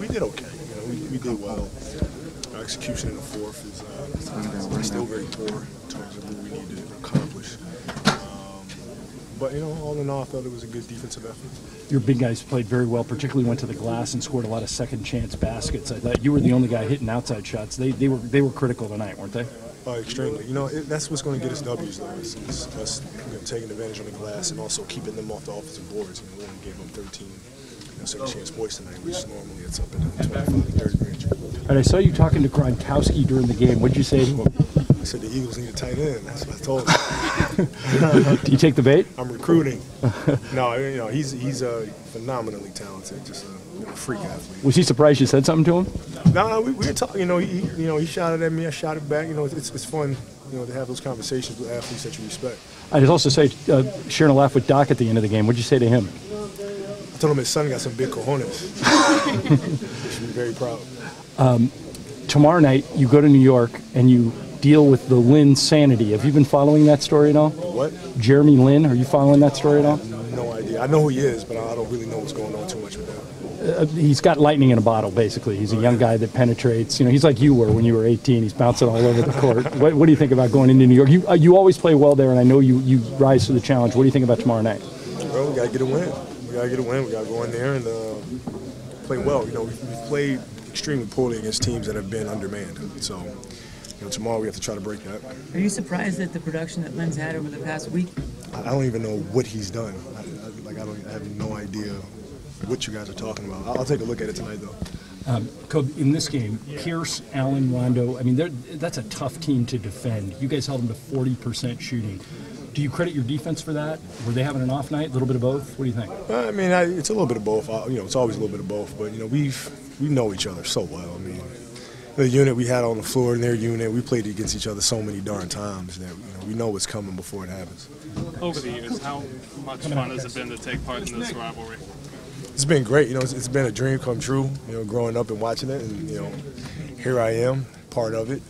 We did okay. We did well. Our execution in the fourth is still very poor in terms of what we need to accomplish. But, all in all, I thought it was a good defensive effort. Your big guys played very well, particularly went to the glass and scored a lot of second-chance baskets. I thought you were the only guy hitting outside shots. They were critical tonight, weren't they? Extremely. That's what's going to get us W's, though, is us taking advantage on the glass and also keeping them off the offensive boards. We only gave them 13 second-chance points tonight, which normally it's up in the 25 to 30 range. And I saw you talking to Gronkowski during the game. What did you say to him? I said the Eagles need a tight end. That's what I told him. Do you take the bait? I'm recruiting. No, he's phenomenally talented, just a freak athlete. Was he surprised you said something to him? No, we were talking. He shot it at me. I shot it back. It's fun, to have those conversations with athletes that you respect. I'd also say sharing a laugh with Doc at the end of the game. What did you say to him? I told him his son got some big cojones. He should be very proud. Tomorrow night, you go to New York and you deal with the Lynn sanity. Have you been following that story at all? What? Jeremy Lin, are you following that story at all? No idea. I know who he is, but I don't really know what's going on too much with that. He's got lightning in a bottle, basically. He's a young guy that penetrates. He's like you were when you were 18. He's bouncing all over the court. What do you think about going into New York? You always play well there, and I know you rise to the challenge. What do you think about tomorrow night? Well, we got to get a win. We got to go in there and play well. We've played extremely poorly against teams that have been undermanned. So, tomorrow we have to try to break that. Are you surprised at the production that Lynn's had over the past week? I don't even know what he's done. I have no idea what you guys are talking about. I'll take a look at it tonight, though. Coach, in this game, Pierce, Allen, Rondo, that's a tough team to defend. You guys held them to 40% shooting. Do you credit your defense for that? Were they having an off night? A little bit of both? What do you think? It's a little bit of both. It's always a little bit of both. But, we know each other so well. The unit we had on the floor and their unit, we played against each other so many darn times that we know what's coming before it happens. Over the years, how much fun has it been to take part in this rivalry? It's been great. It's been a dream come true. Growing up and watching it, and here I am, part of it.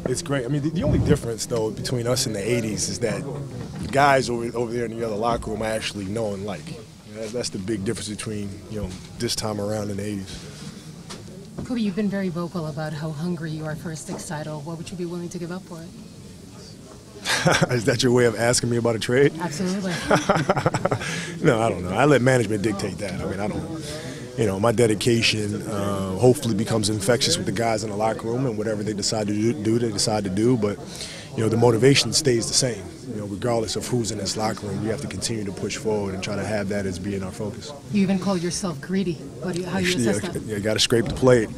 It's great. The only difference though between us and the '80s is that the guys over there in the other locker room I actually know and like. That's the big difference between this time around in the '80s. Kobe, you've been very vocal about how hungry you are for a sixth title. What would you be willing to give up for it? Is that your way of asking me about a trade? Absolutely. No, I don't know. I let management dictate that. I don't. My dedication hopefully becomes infectious with the guys in the locker room, and whatever they decide to do, they decide to do. But the motivation stays the same. Regardless of who's in this locker room, we have to continue to push forward and try to have that as being our focus. You even call yourself greedy. How do you assess that? You got to scrape the plate.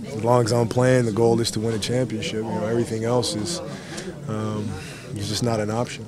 As long as I'm playing, the goal is to win a championship. Everything else is just not an option.